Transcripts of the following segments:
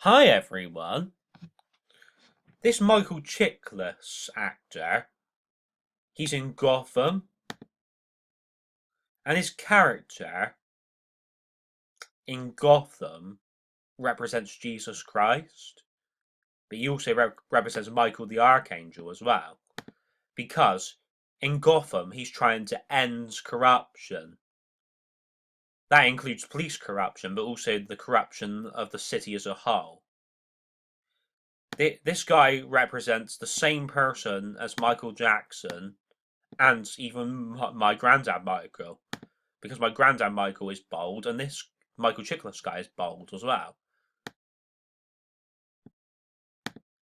Hi everyone. This Michael Chiklis actor, he's in Gotham, and his character in Gotham represents Jesus Christ, but he also represents Michael the Archangel as well, because in Gotham he's trying to end corruption. That includes police corruption, but also the corruption of the city as a whole. This guy represents the same person as Michael Jackson and even my granddad Michael, because my granddad Michael is bald, and this Michael Chiklis guy is bald as well.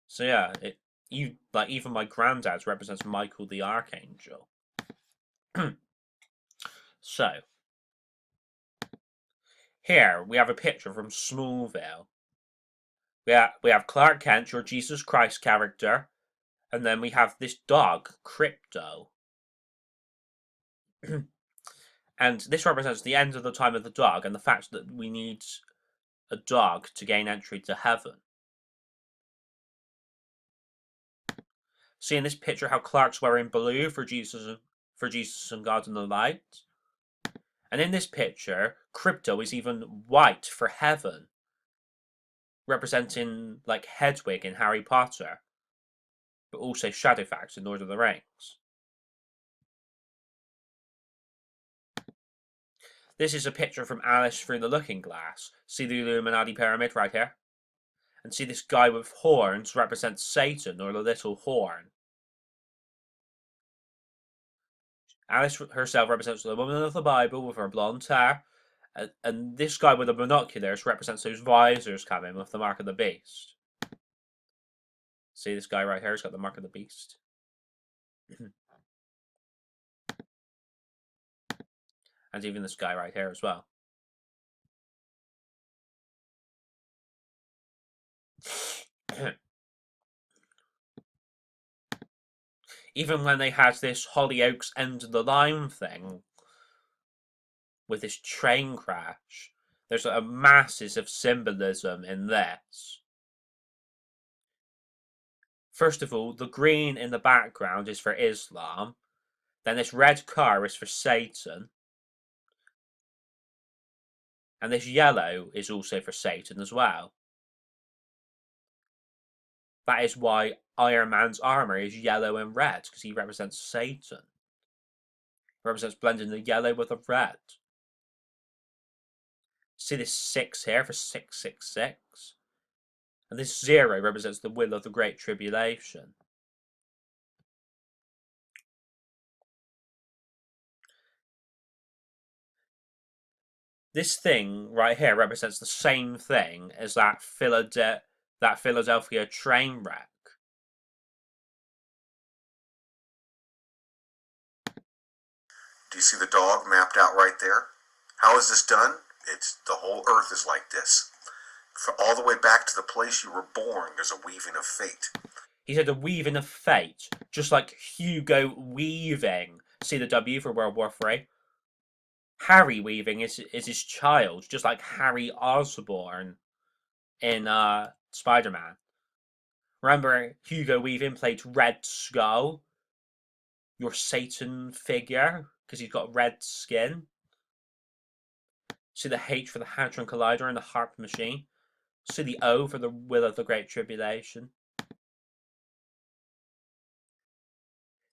So yeah, even my granddad represents Michael the Archangel. So here we have a picture from Smallville. We have Clark Kent, your Jesus Christ character, and then we have this dog, Crypto. And this represents the end of the time of the dog and the fact that we need a dog to gain entry to heaven. See in this picture how Clark's wearing blue for Jesus and God in the light. And in this picture, Crypto is even white for heaven, representing like Hedwig in Harry Potter, but also Shadowfax in Lord of the Rings. This is a picture from Alice Through the Looking Glass. See the Illuminati pyramid right here? And see this guy with horns represents Satan, or the little horn. Alice herself represents the woman of the Bible with her blonde hair, and this guy with the binoculars represents those visors coming with the mark of the beast. See this guy right here has got the mark of the beast. And even this guy right here as well. Even when they had this Hollyoaks end of the line thing with this train crash, there's a masses of symbolism in this. First of all, the green in the background is for Islam. Then this red car is for Satan. And this yellow is also for Satan as well. That is why Iron Man's armor is yellow and red, because he represents Satan. He represents blending the yellow with the red. See this 6 here for 666? And this 0 represents the will of the Great Tribulation. This thing right here represents the same thing as that Philadelphia train wreck. Do you see the dog mapped out right there? How is this done? It's the whole earth is like this. For all the way back to the place you were born, there's a weaving of fate. He said a weaving of fate, just like Hugo Weaving. See the W for World War III? Harry Weaving is his child, just like Harry Osborn in Spider-Man. Remember, Hugo Weaving played Red Skull, your Satan figure, because he's got red skin. See the H for the Hadron Collider and the Harp Machine. See the O for the Will of the Great Tribulation.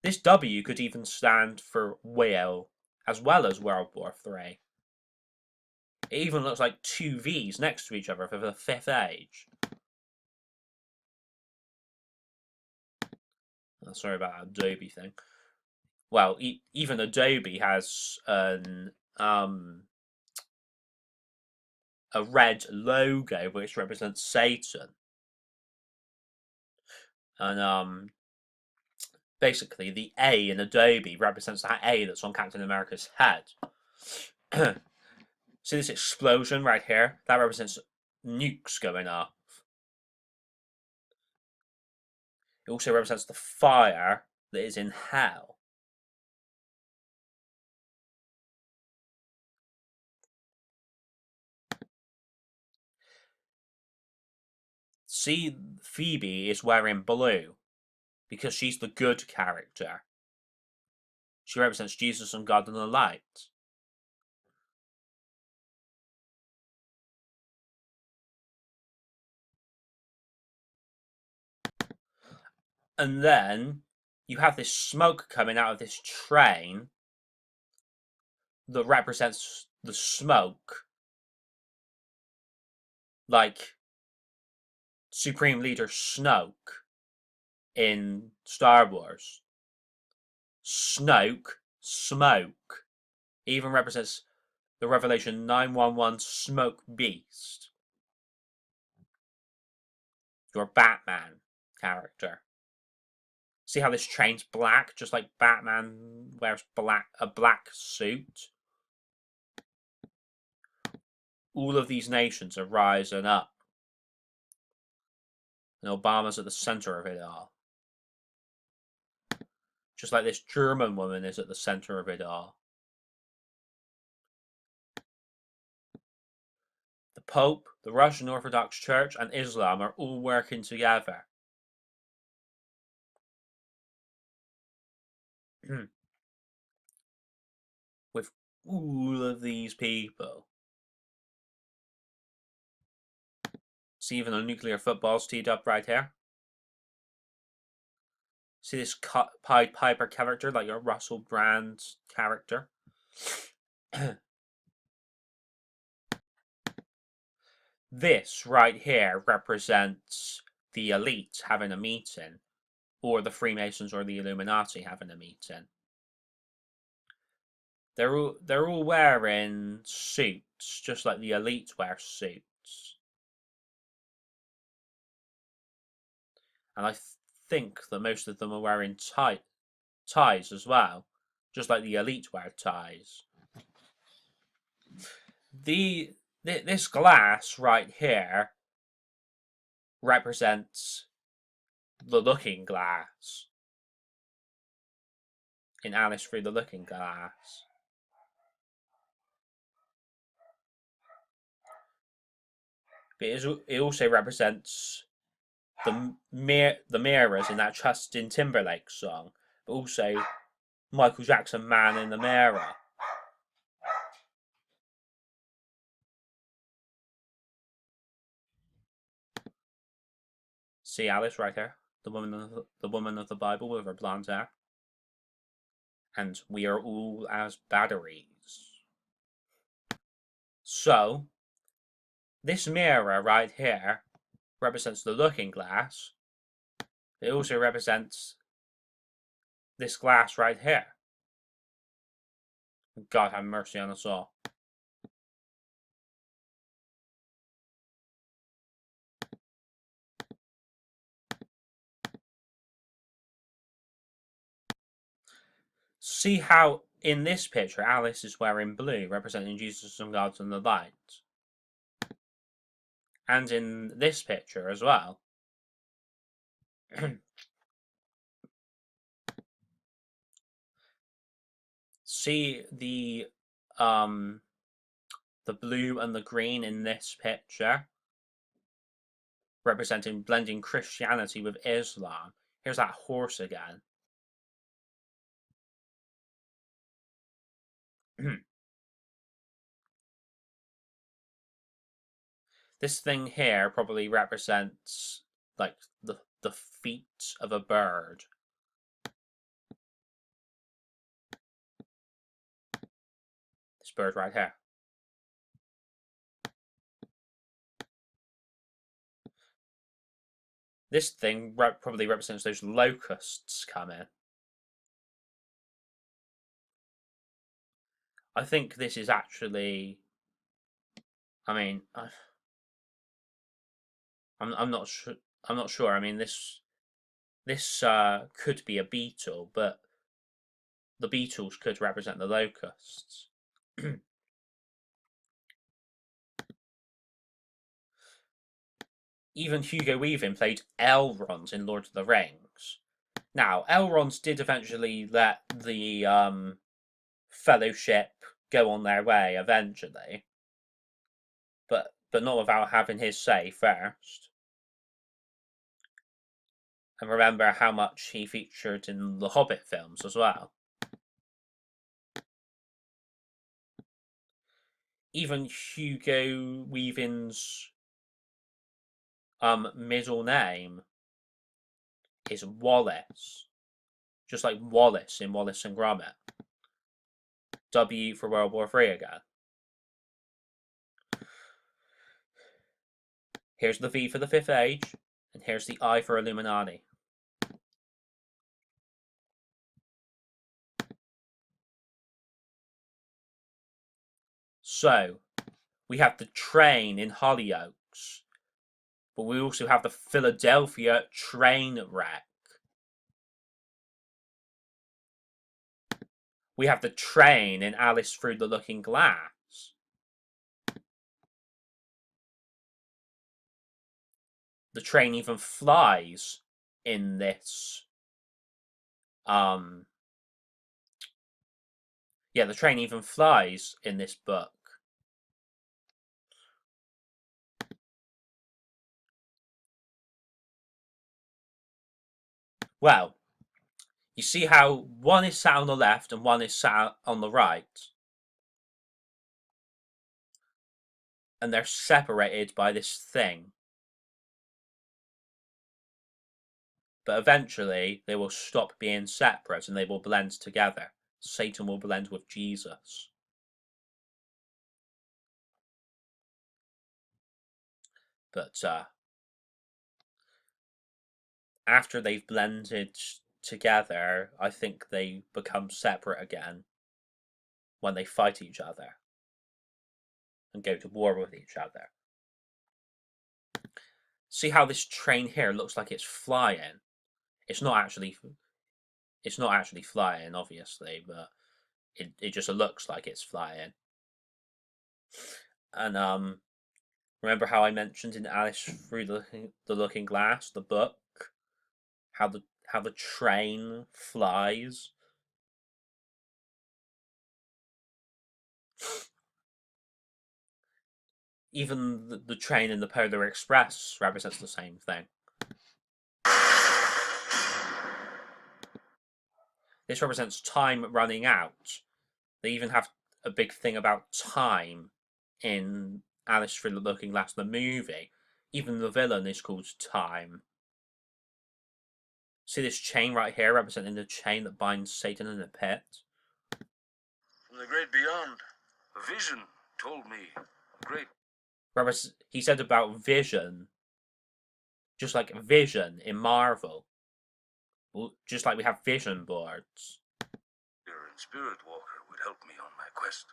This W could even stand for Will, as well as World War III. It even looks like two V's next to each other for the fifth age. Oh, sorry about that Adobe thing. Well, even Adobe has a red logo which represents Satan, and basically the A in Adobe represents that A that's on Captain America's head. See this explosion right here? That represents nukes going off. It also represents the fire that is in hell. See, Phoebe is wearing blue because she's the good character. She represents Jesus and God and the light. And then you have this smoke coming out of this train that represents the smoke, like Supreme Leader Snoke in Star Wars. Snoke, smoke, even represents the Revelation 911 Smoke Beast, your Batman character. See how this train's black, just like Batman wears a black suit? All of these nations are rising up. And Obama's at the center of it all. Just like this German woman is at the center of it all. The Pope, the Russian Orthodox Church, and Islam are all working together. With all of these people. See, even the nuclear football's teed up right here. See this Pied Piper character, like your Russell Brand character. This right here represents the elite having a meeting, or the Freemasons or the Illuminati having a meeting. They're all wearing suits, just like the elite wear suits. And I think that most of them are wearing ties as well, just like the elite wear ties. This glass right here represents the Looking Glass in Alice Through the Looking Glass. But it also represents the mirrors in that Justin Timberlake song, but also Michael Jackson Man in the Mirror. See Alice right here, the woman of the Bible with her blonde hair. And we are all as batteries. So, this mirror right here represents the Looking Glass. It also represents this glass right here. God have mercy on us all. See how in this picture Alice is wearing blue, representing Jesus and God and the light. And in this picture as well. See the blue and the green in this picture, representing blending Christianity with Islam. Here's that horse again. This thing here probably represents like the feet of a bird. This bird right here. This thing probably represents those locusts coming. I think this is actually. I mean, I'm not sure. I'm not sure. I mean, this could be a beetle, but the beetles could represent the locusts. Even Hugo Weaving played Elrond in Lord of the Rings. Now, Elrond did eventually let the Fellowship go on their way eventually, but not without having his say first. And remember how much he featured in the Hobbit films as well. Even Hugo Weaving's middle name is Wallace. Just like Wallace in Wallace and Gromit. W for World War III again. Here's the V for the Fifth Age, and here's the I for Illuminati. So, we have the train in Hollyoaks, but we also have the Philadelphia train wreck. We have the train in Alice Through the Looking Glass. The train even flies in this. Yeah, the train even flies in this book. Well, you see how one is sat on the left and one is sat on the right? And they're separated by this thing. But eventually, they will stop being separate and they will blend together. Satan will blend with Jesus. But after they've blended together, I think they become separate again when they fight each other and go to war with each other. See how this train here looks like it's flying? It's not actually flying, obviously, but it just looks like it's flying. And remember how I mentioned in Alice Through the Looking Glass, the book, how the train flies? Even the train in the Polar Express represents the same thing. This represents time running out. They even have a big thing about time in Alice Through the Looking Glass, the movie. Even the villain is called Time. See this chain right here representing the chain that binds Satan in the pit? From the great beyond, a vision told me. Great. He said about vision, just like vision in Marvel. Just like we have vision boards. Your spirit walker would help me on my quest.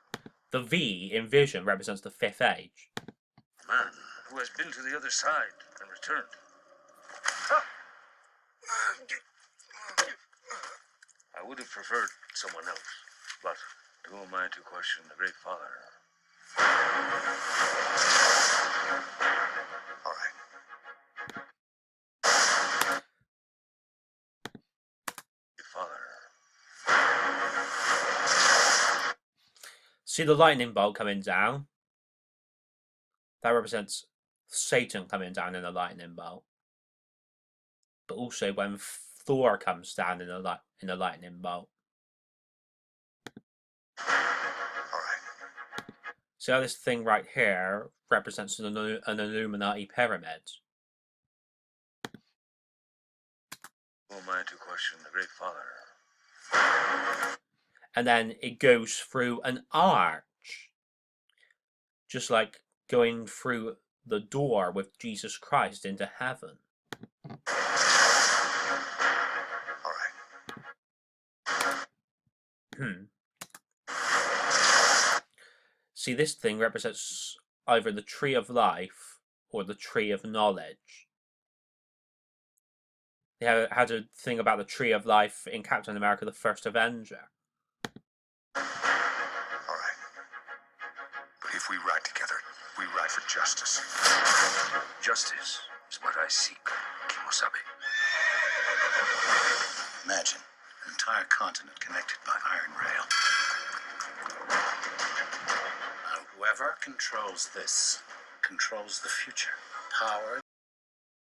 The V in vision represents the Fifth Age. Man who has been to the other side and returned. I would have preferred someone else, but who am I to question the Great Father? All right. Father. See the lightning bolt coming down? That represents Satan coming down in a lightning bolt. But also when Thor comes down in a lightning bolt. All right. See how this thing right here represents an Illuminati pyramid? Who am I to question the Great Father? And then it goes through an arch. Just like going through the door with Jesus Christ into heaven. All right. See, this thing represents either the tree of life or the tree of knowledge. They had a thing about the tree of life in Captain America: The First Avenger. All right. But if we ride together, we ride for justice. Justice is what I seek, Kimosabe. Imagine an entire continent connected by iron rail. Now, whoever controls this controls the future. Power